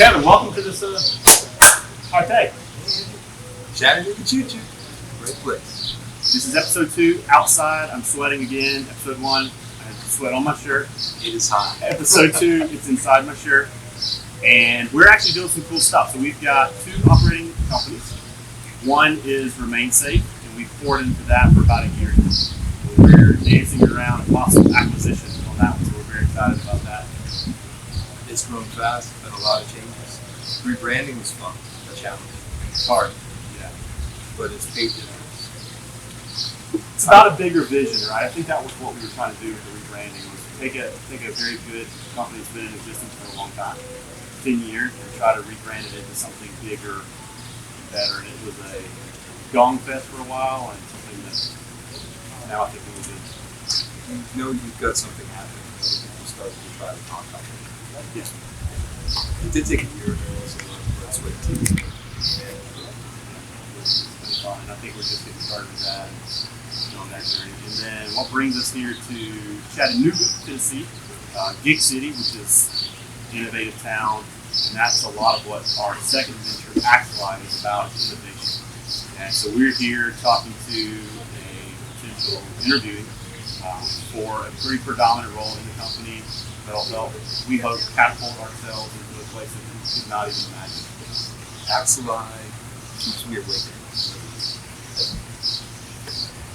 Kevin, welcome to this party. Chattanooga Choo Choo. Great place. This is episode 2, outside. I'm sweating again. Episode 1, I have sweat on my shirt. It is hot. Episode 2, it's inside my shirt. And we're actually doing some cool stuff. So we've got 2 operating companies. One is Remain Safe, and we've poured into that for about a year. We're dancing around a possible acquisition on that one, so we're very excited about that. It's grown fast, been a lot of changes. Rebranding was fun, a challenge. It's hard, yeah. But it's paid dividends. It's about a bigger vision, right? I think that was what we were trying to do with the rebranding, was take a very good company that's been in existence for a long time, 10 years, and try to rebrand it into something bigger and better. And it was a gong fest for a while, and something that now I think we will do. You know you've got something happening when you start to try to talk about it. Yeah. It did take a year, so let's wait till It's been fun. I think we're just getting started with that and on that journey. And then what brings us here to Chattanooga, Tennessee, Gig City, which is innovative town, and that's a lot of what our second venture, Actualize, is about, is innovation. And so we're here talking to a potential interviewing for a pretty predominant role in the company that'll help, we hope, catapult ourselves into a place that we could not even imagine. Actualize keeps me awake.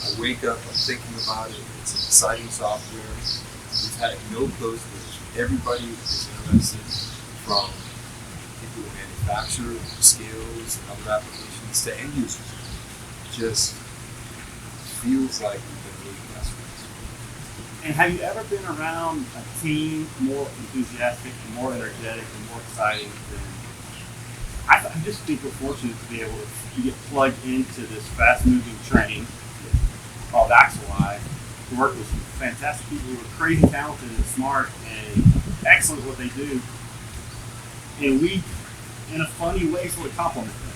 I wake up, I'm thinking about it. It's an exciting software. We've had no closed doors. Everybody is interested, from people who manufacture skills and other applications to end users. Just feels like we've been really blessed with this. And have you ever been around a team more enthusiastic and more energetic and more exciting than I just think we're fortunate to be able to get plugged into this fast-moving train called Actualize, to work with some fantastic people who are crazy talented and smart and excellent at what they do. And we, in a funny way, sort of compliment them.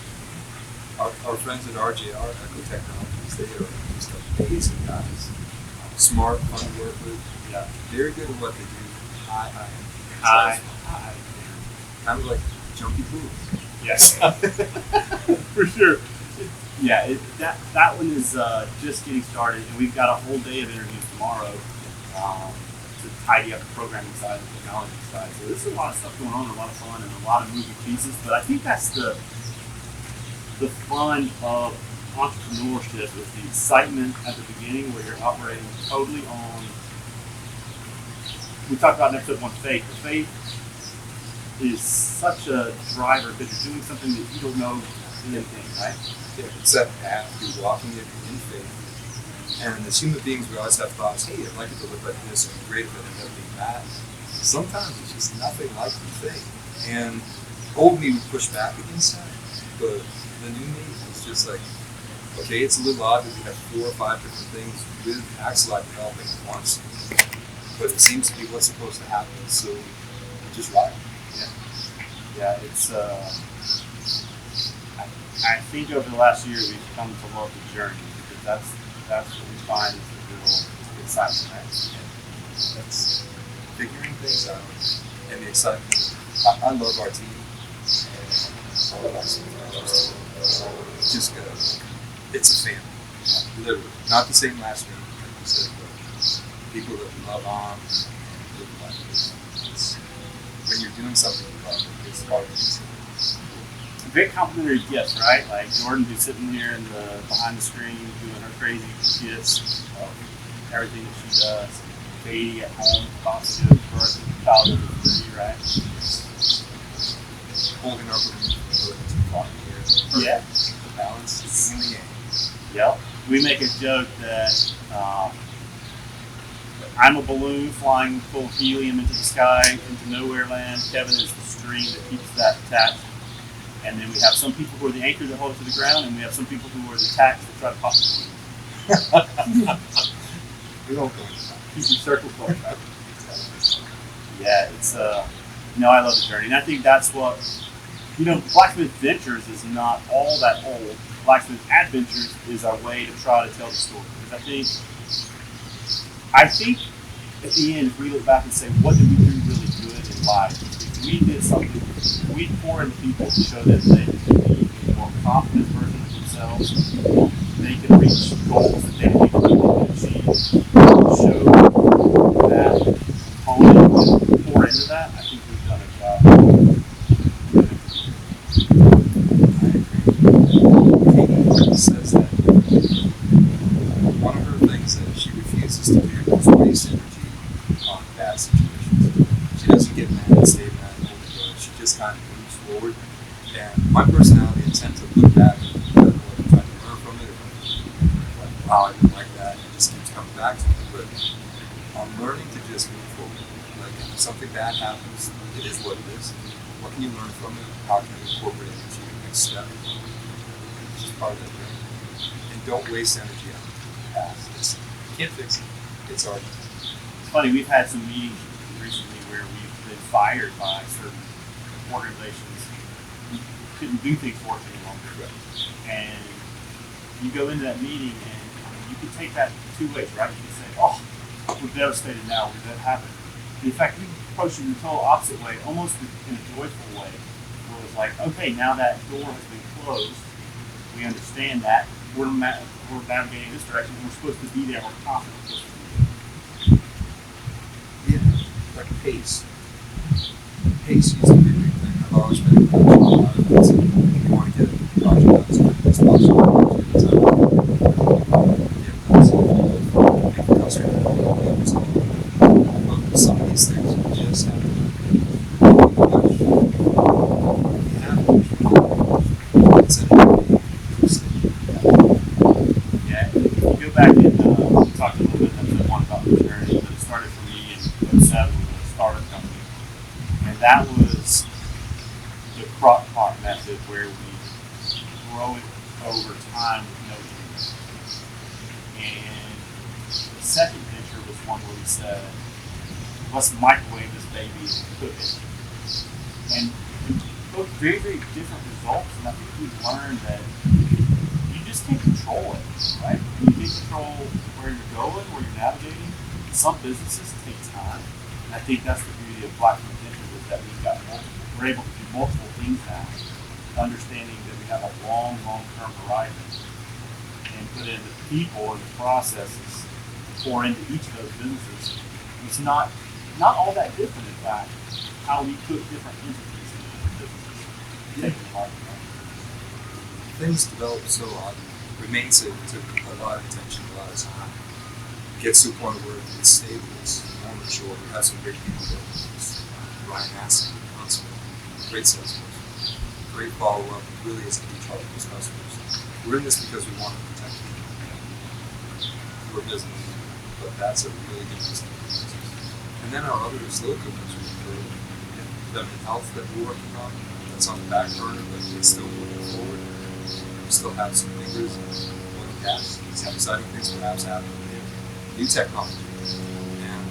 Our friends at RJR, Echo Technologies, they are just amazing guys. Smart, fun to work with. Yeah. Very good at what they do. High. Kind of like jumpy pools. Yes. For sure. Yeah, that one is just getting started, and we've got a whole day of interviews tomorrow to tidy up the programming side and the technology side. So there's a lot of stuff going on, a lot of fun, and a lot of moving pieces. But I think that's the fun of entrepreneurship, is the excitement at the beginning where you're operating totally on. We talked about in episode 1 faith. The faith is such a driver because you're doing something that you don't know anything, right? Yeah, it's that path, you're walking it in faith. And as human beings, we always have thoughts, hey, I'd like it to look like this, it'd be great if it ended up being that. Sometimes it's just nothing like the faith. And old me would push back against that, but the new me is just like, okay, it's a little odd that we have 4 or 5 different things with Actualize developing at once, but it seems to be what's supposed to happen, so we just ride. Yeah, it's. I think over the last year we've come to love the journey, because that's what we find is the real excitement. Right? That's figuring things out and the excitement. I love our team. And all of us. Just it's a family. Literally. Not the same last name, like you said, but people that we love on and live like this. When you're doing something you love, it's hard to consider. Very complimentary gifts, right? Like Jordan, who's sitting here behind the screen doing her crazy gifts of everything that she does. Katie at home, about to do birth, child over 3, right? Holding our balloon for 2 years. Yeah. The balance is in the game. Yep. We make a joke that I'm a balloon flying full of helium into the sky, into nowhere land. Kevin is the string that keeps that attached. And then we have some people who are the anchor that hold it to the ground, and we have some people who are the tacks that try to pop the balloon. We don't go. Keep your circle close. Yeah, it's I love the journey, and I think that's what BlackSmith Ventures is not all that old. BlackSmith Adventures is our way to try to tell the story, because I think at the end, if we look back and say, what did we do really good in life? If we did something. We pour into people to show that they can be a more confident version of themselves. They can reach goals that they think they can achieve. Show that component and pour into that. I think we've done a job. Katie says that one of her things that she refuses to do is waste energy on bad situations. She doesn't get mad and stay mad and hold it going. She just kind of moves forward. And my personality, I tend to look back and try to learn from it. Like, wow, I didn't like that. It just keeps coming back to me. But I'm learning to just move forward. Like, if something bad happens, it is what it is. What can you learn from it? How can you incorporate it into your next step? It's just part of that journey. And don't waste energy on the past. You can't fix it. It's art. It's funny, we've had some meetings recently where we've been fired by certain organizations who couldn't do things for us any longer. Right. And you go into that meeting and you can take that two ways, right? You can say, oh, we're devastated now, that happened. In fact, we approached it in the total opposite way, almost in a joyful way, where it was like, okay, now that door has been closed, we understand that, we're navigating this direction, we're supposed to be there, we're confident we're supposed to be there. Yeah, like pace. Pace used to be a big thing. I've always been a coach a lot of things. You want to get a project done as quickly as possible. Get it done. Make the customer happy. But some of these things you just have to Yeah, if you go back and we talked a little bit episode one about the journey, but it started for me in 2007 with a startup company. And that was the crock pot method where we grow it over time with no interest. And the second venture was one where we said, let's microwave this baby and cook it. And both very, very different results. And I think we've learned that you just can't control it, right? You can't control where you're going, where you're navigating. Some businesses take time. And I think that's the beauty of BlackSmith Ventures is that we're able to do multiple things now, understanding that we have a long-term horizon and put in the people and the processes to pour into each of those businesses. It's not all that different, in fact, how we put different entities into different businesses. Taking part, right? Things develop so oddly. Remains took a lot of attention, a lot of time. Gets to a point where it's stable, it's more mature. We have some great people there. Ryan Aston, great salesperson, great follow-up, really is a huge help to those customers. We're in this because we want to protect people. We're a business, but that's a really good business. And then our other slow cookers for feminine health that we're working on, that's on the back burner, but it's still moving forward. We still have some fingers in oil and gas, some exciting things perhaps happening there. New technology. And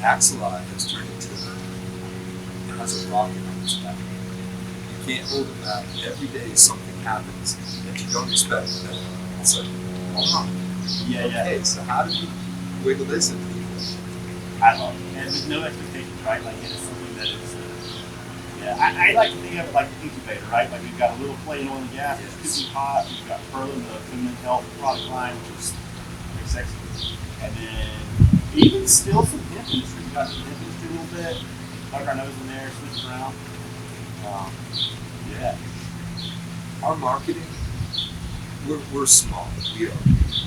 Axelide has turned into it has a rocket on its back. You can't hold it back. Every day something happens that you don't expect. That it's like, oh, Yeah. okay, so how do you wiggle this into people? I love it. And with no expectations, right? Like it's something that is, I like to think of it like an incubator, right? Like we've got a little play in oil and gas, which could be hot. We've got Pearl, the feminine health product line, which is very sexy. And then even still some hemp industry. We've got the hemp industry a little bit. Like our nose in there, switch around. Yeah. Our marketing, we're small. We are.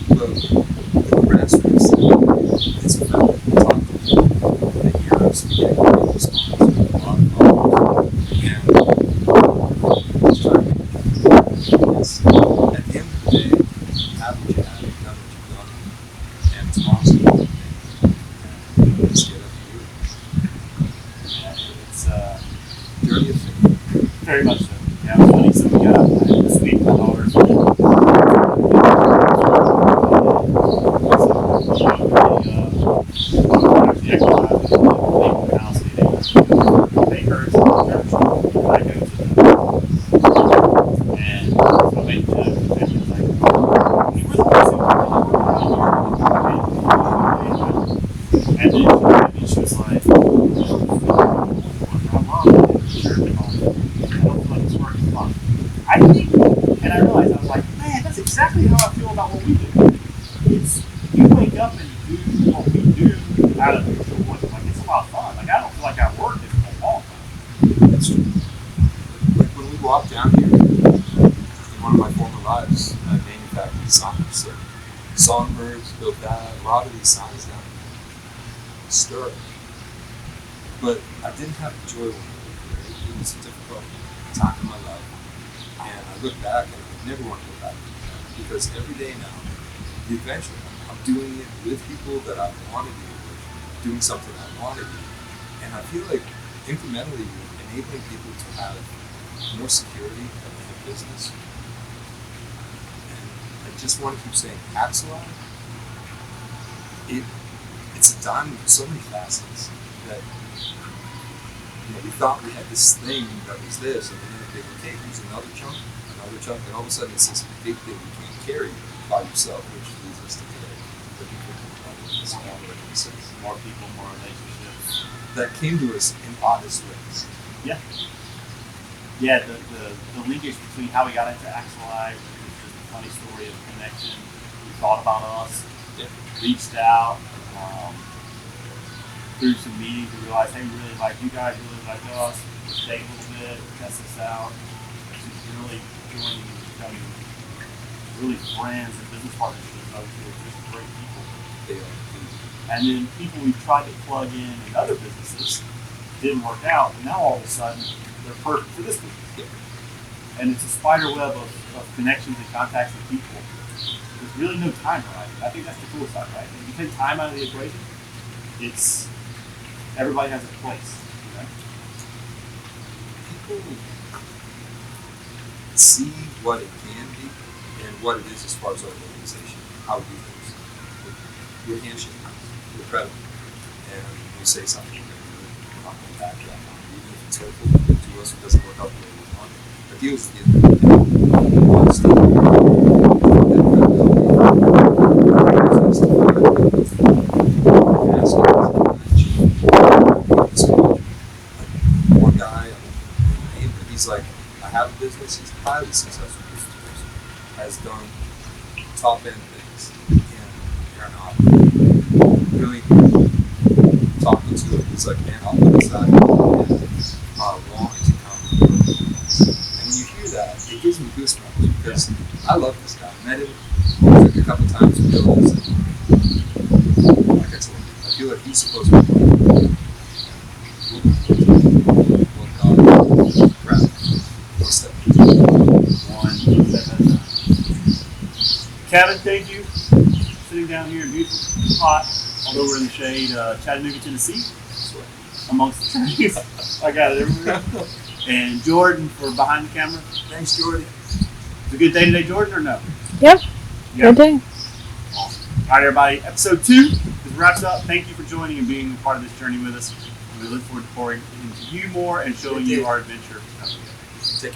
But the grassroots, it's about talking to people that hear us, we get great response, a lot of followers. And it's trying to make it's, at the end of the day, you have what you have, you've done what you've done, and tomorrow's a good day. And let's get up and do it. Yeah, it's Journey of faith. very much so. Yeah, it's funny. So we got this week my daughter's and then she was like, what's wrong? walk down here, in one of my former lives, I manufactured signs. So Songbirds built that. A lot of these signs down here. Stir. But I didn't have the joy when I was there. It was a difficult time in my life. And I look back and I never want to go back to that. Because every day now, the adventure, I'm doing it with people that I want to do it with, doing something I want to do. And I feel like incrementally we're enabling people to have more security in their business. And I just want to keep saying, Axelon, it's a diamond with so many facets that we thought we had this thing that was this, and then they would take another chunk, and all of a sudden it's this big thing you can't carry by yourself, which leads us to today. Looking for smaller businesses, More people, more relationships. that came to us in oddest ways. Yeah. Yeah, the linkage between how we got into Axelite was just a funny story of connection. We thought about us, reached out, through some meetings, we realized, hey, we really like you guys, really like us. Let's stay a little bit, test this out. Just really joining and becoming really friends and business partnerships. I would feel just great people. They are. And then people we tried to plug in other businesses didn't work out. And now all of a sudden, they're perfect for this business. And it's a spider web of connections and contacts with people. There's really no time horizon. I think that's the cool side, right? If you take time out of the equation, it's everybody has a place. People see what it can be and what it is as far as our organization, how we do things. We're handshake, we're credible, and we say something, we're not going to back that on. Even if it's hurtful to us, it doesn't work out the way we want it. The deal is the end of the one guy, he's like, I have a business, he's a highly successful business person, has done top end things in aeronautics. Really talking to him, he's like, man, I'll put aside long to come. And when you hear that, it gives me goosebumps because I love this guy. I met him a couple times in buildings. Like I told you, I feel like he's supposed to be Kevin, thank you. Sitting down here in beautiful hot, although we're in the shade, Chattanooga, Tennessee, amongst the trees. I got it everywhere. And Jordan for behind the camera. Thanks, Jordan. It's a good day today, Jordan, or no? Yep. Good day. Awesome. All right, everybody. Episode 2 is wraps up. Thank you for joining and being a part of this journey with us. We look forward to pouring into you more and showing you our adventure.